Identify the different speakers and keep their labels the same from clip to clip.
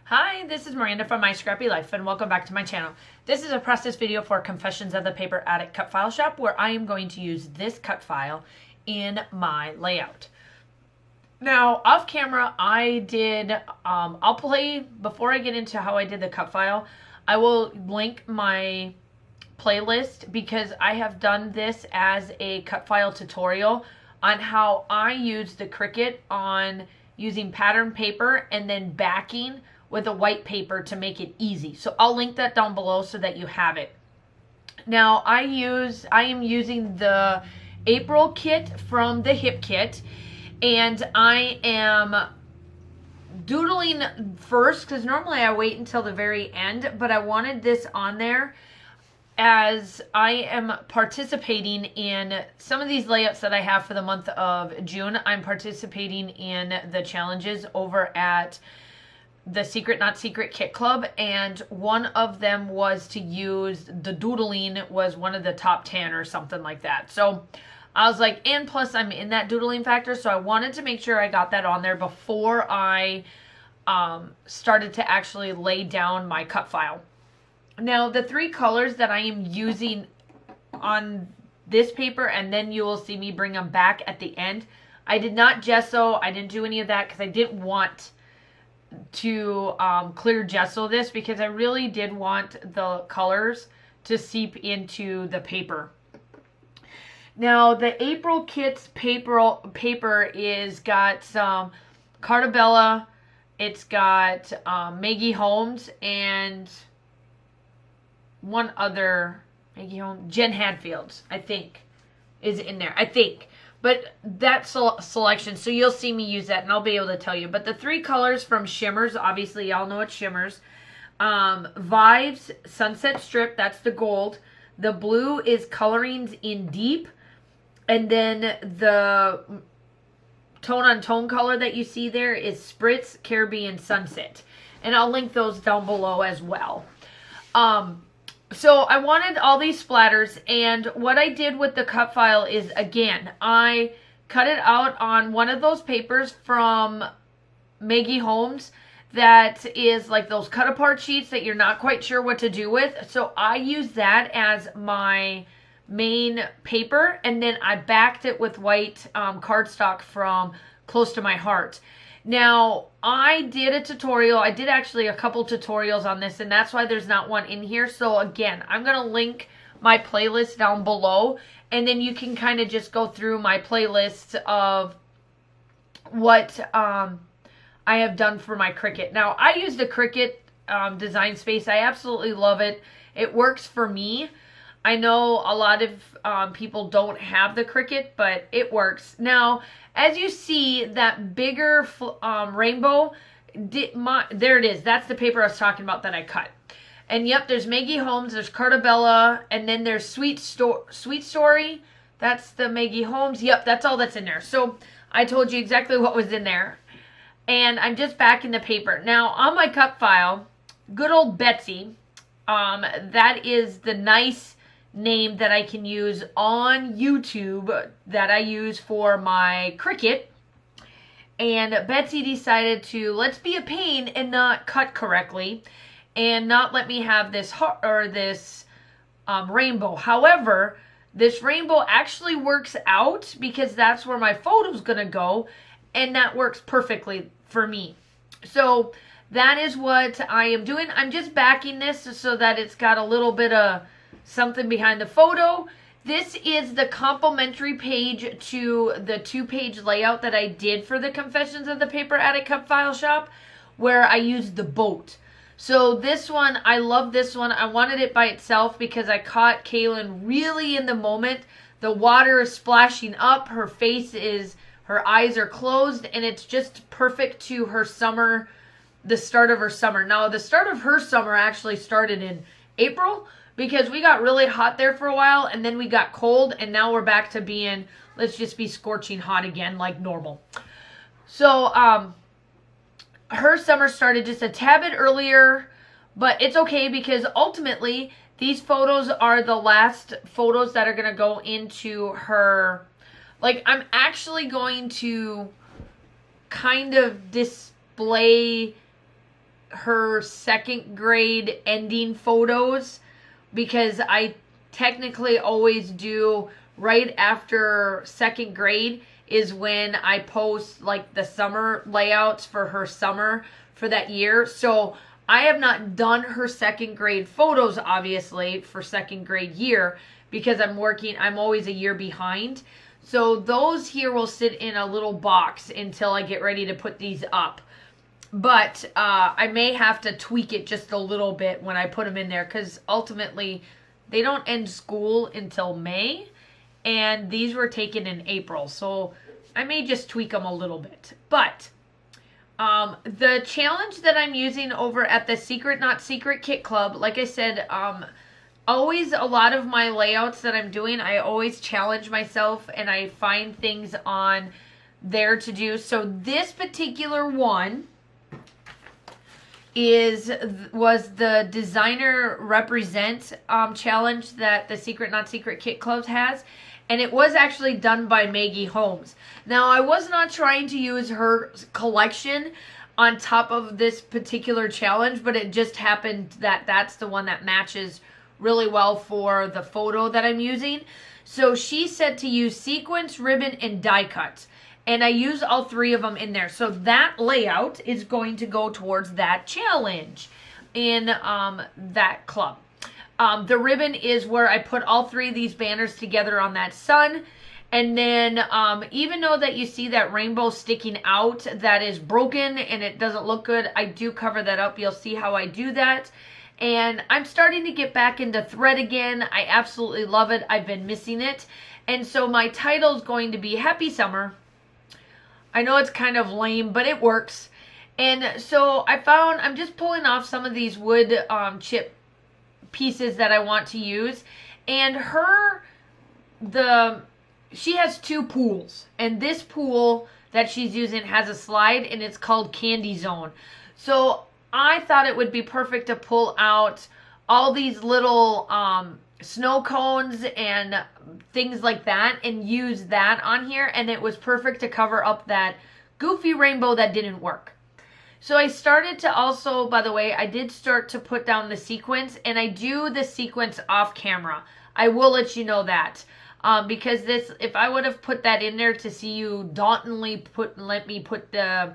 Speaker 1: Hi, this is Miranda from My Scrappy Life, and welcome back to my channel. This is a process video for Confessions of the Paper Addict cut file shop, where I am going to use this cut file in my layout. Now, off camera, I did, I'll play, before I get into how I did the cut file, I will link my playlist because I have done this as a cut file tutorial on how I use the Cricut on using pattern paper and then backing with a white paper to make it easy. So I'll link that down below so that you have it. Now I am using the April kit from the Hip Kit, and I am doodling first because normally I wait until the very end, but I wanted this on there as I am participating in some of these layouts that I have for the month of June. I'm participating in the challenges over at the Secret Not Secret Kit Club, and one of them was to use the doodling was one of the top 10 or something like that. So I was like, and plus I'm in that doodling factor, so I wanted to make sure I got that on there before I started to actually lay down my cut file. Now, the three colors that I am using on this paper, and then you will see me bring them back at the end. I did not gesso. I didn't do any of that because I didn't want to clear gesso this, because I really did want the colors to seep into the paper. Now, the April Kit's paper is got some Carta Bella, it's got Maggie Holmes, and one other Maggie Holmes, Jen Hadfield's, I think, is in there. I think. But that selection, so you'll see me use that, and I'll be able to tell you. But the three colors from Shimmers, obviously y'all know it's Shimmers. Vibez Sunset Strip, that's the gold. The blue is Coloringz in Deep. And then the tone-on-tone color that you see there is Spritz Caribbean Sunset. And I'll link those down below as well. So I wanted all these splatters, and what I did with the cut file is, again, I cut it out on one of those papers from Maggie Holmes that is like those cut apart sheets that you're not quite sure what to do with. So I use that as my main paper, and then I backed it with white cardstock from Close to My Heart. Now, I did a tutorial. I did actually a couple tutorials on this, and that's why there's not one in here. So again, I'm going to link my playlist down below, and then you can kind of just go through my playlist of what I have done for my Cricut. Now, I use the Cricut design space. I absolutely love it. It works for me. I know a lot of people don't have the Cricut, but it works. Now, as you see, that bigger rainbow, there it is. That's the paper I was talking about that I cut. And yep, there's Maggie Holmes, there's Carta Bella, and then there's Sweet Story. That's the Maggie Holmes. Yep, that's all that's in there. So I told you exactly what was in there. And I'm just backing the paper. Now, on my cut file, good old Betsy, that is the nice name that I can use on YouTube that I use for my Cricut. And Betsy decided to, let's be a pain and not cut correctly and not let me have this heart or this rainbow. However, this rainbow actually works out because that's where my photo's gonna go, and that works perfectly for me. So that is what I am doing. I'm just backing this so that it's got a little bit of something behind the photo. This is the complimentary page to the 2-page layout that I did for the Confessions of the Paper Addict cut file shop, where I used the boat. So this one, I love this one. I wanted it by itself because I caught Kaylin really in the moment. The water is splashing up, her eyes are closed, and it's just perfect to her summer, the start of her summer. Now, the start of her summer actually started in April, because we got really hot there for a while, and then we got cold, and now we're back to being, let's just be scorching hot again like normal. So her summer started just a tad bit earlier, but it's okay because ultimately these photos are the last photos that are going to go into her, like, I'm actually going to kind of display her second grade ending photos, because I technically always do right after second grade is when I post like the summer layouts for her summer for that year. So I have not done her second grade photos, obviously, for second grade year, because I'm always a year behind. So those here will sit in a little box until I get ready to put these up. But I may have to tweak it just a little bit when I put them in there, because ultimately they don't end school until May, and these were taken in April. So I may just tweak them a little bit. But the challenge that I'm using over at the Secret Not Secret Kit Club, like I said, always a lot of my layouts that I'm doing, I always challenge myself and I find things on there to do. So this particular one was the Designer Represent challenge that the Secret Not Secret Kit Club has. And it was actually done by Maggie Holmes. Now, I was not trying to use her collection on top of this particular challenge, but it just happened that that's the one that matches really well for the photo that I'm using. So she said to use sequins, ribbon, and die cuts. And I use all three of them in there. So that layout is going to go towards that challenge in that club. The ribbon is where I put all three of these banners together on that sun. And then even though that you see that rainbow sticking out that is broken and it doesn't look good, I do cover that up. You'll see how I do that. And I'm starting to get back into thread again. I absolutely love it. I've been missing it. And so my title is going to be Happy Summer. I know it's kind of lame, but it works. And so I'm just pulling off some of these wood chip pieces that I want to use, and she has two pools, and this pool that she's using has a slide and it's called Candy Zone. So I thought it would be perfect to pull out all these little snow cones and things like that and use that on here, and it was perfect to cover up that goofy rainbow that didn't work. So I started to also, by the way, I did start to put down the sequence, and I do the sequence off camera. I will let you know that. Because if I would have put that in there to see you dauntingly let me put the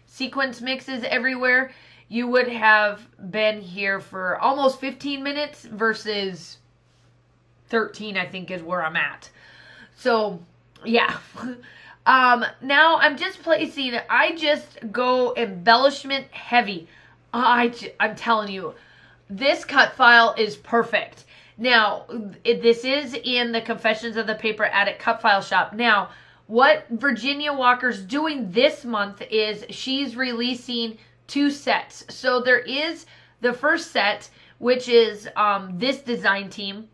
Speaker 1: sequence mixes everywhere, you would have been here for almost 15 minutes versus 13, I think is where I'm at. So, yeah. Now I'm just placing, I just go embellishment heavy. I'm telling you, this cut file is perfect. Now, this is in the Confessions of the Paper Addict cut file shop. Now, what Virginia Walker's doing this month is she's releasing 2 sets. So there is the first set, which is this design team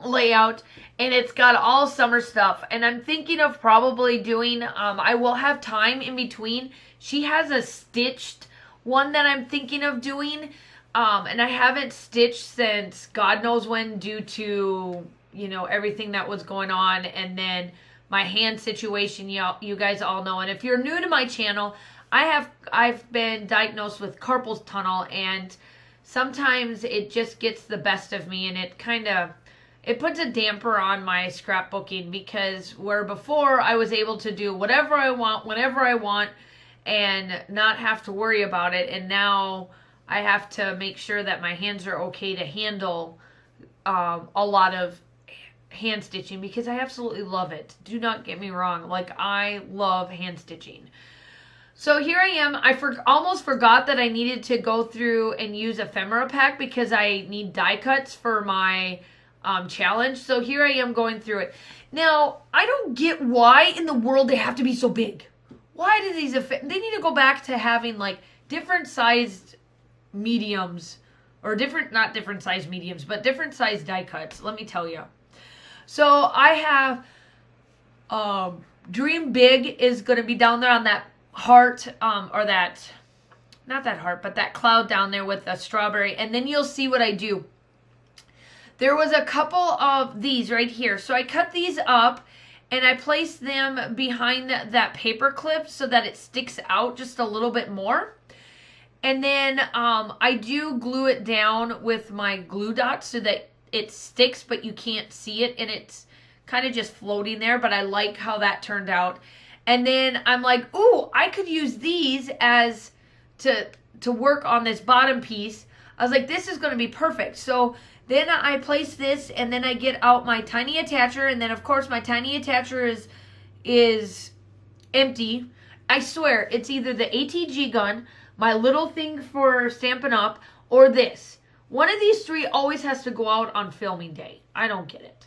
Speaker 1: layout, and it's got all summer stuff, and I'm thinking of probably doing I will have time in between. She has a stitched one that I'm thinking of doing, and I haven't stitched since God knows when, due to everything that was going on, and then my hand situation, you guys all know. And if you're new to my channel, I've been diagnosed with carpal tunnel, and sometimes it just gets the best of me, and it puts a damper on my scrapbooking, because where before I was able to do whatever I want, whenever I want, and not have to worry about it, and now I have to make sure that my hands are okay to handle a lot of hand stitching, because I absolutely love it. Do not get me wrong. Like, I love hand stitching. So here I am. I almost forgot that I needed to go through and use ephemera pack, because I need die cuts for my challenge. So here I am going through it. Now, I don't get why in the world they have to be so big. Why do they need to go back to having like different sized mediums, or not different sized mediums, but different sized die cuts. Let me tell you. So I have Dream Big is going to be down there on that heart, or that, not that heart, but that cloud down there with a strawberry. And then you'll see what I do. There was a couple of these right here. So I cut these up and I placed them behind that paper clip so that it sticks out just a little bit more. And then I do glue it down with my glue dots so that it sticks, but you can't see it, and it's kind of just floating there, but I like how that turned out. And then I'm like, ooh, I could use these as to work on this bottom piece. I was like, this is going to be perfect. So then I place this, and then I get out my tiny attacher, and then of course my tiny attacher is empty. I swear, it's either the ATG gun, my little thing for Stampin' Up, or this. One of these three always has to go out on filming day. I don't get it.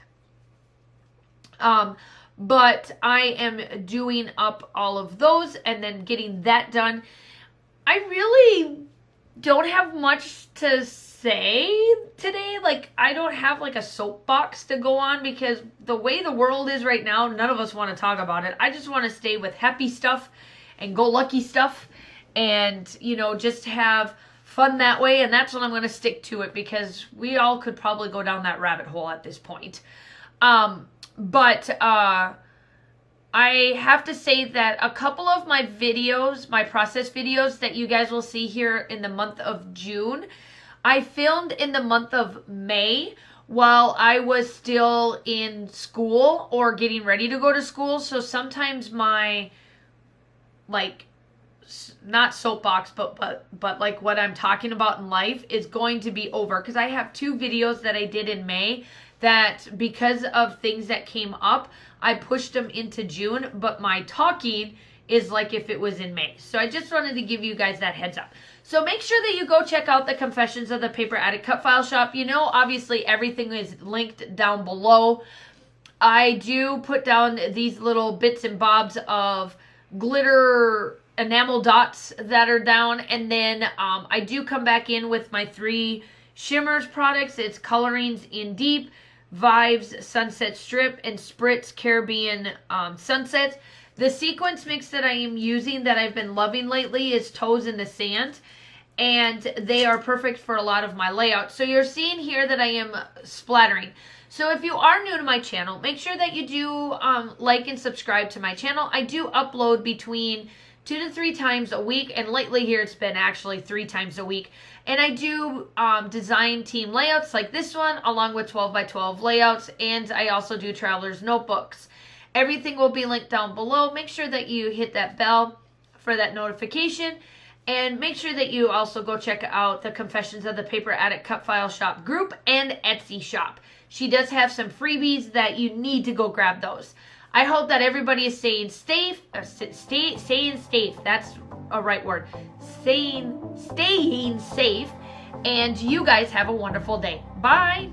Speaker 1: But I am doing up all of those and then getting that done. I really don't have much to say today. Like, I don't have like a soapbox to go on because the way the world is right now, none of us want to talk about it. I just want to stay with happy stuff and go lucky stuff and, you know, just have fun that way. And that's when I'm going to stick to it because we all could probably go down that rabbit hole at this point. But I have to say that a couple of my videos, my process videos that you guys will see here in the month of June, I filmed in the month of May while I was still in school or getting ready to go to school. So sometimes my, like, not soapbox, but like what I'm talking about in life is going to be over. Because I have 2 videos that I did in May that because of things that came up, I pushed them into June, but my talking is like if it was in May. So I just wanted to give you guys that heads up. So make sure that you go check out the Confessions of the Paper Addict Cut File Shop. You know, obviously everything is linked down below. I do put down these little bits and bobs of glitter enamel dots that are down. And then I do come back in with my 3 Shimmers products. It's Coloringz in Deep, Vibez Sunset Strip, and Spritz Caribbean Sunsets. The sequence mix that I am using that I've been loving lately is Toes in the Sand, and they are perfect for a lot of my layouts. So you're seeing here that I am splattering. So if you are new to my channel, make sure that you do like and subscribe to my channel. I do upload between 2 to 3 times a week, and lately here it's been actually 3 times a week. And I do design team layouts like this one, along with 12 by 12 layouts, and I also do traveler's notebooks. Everything will be linked down below. Make sure that you hit that bell for that notification, and make sure that you also go check out the Confessions of the Paper Addict Cut File Shop group and Etsy shop. She does have some freebies that you need to go grab those. I hope that everybody is staying safe. Staying safe. That's a right word. Staying safe. And you guys have a wonderful day. Bye.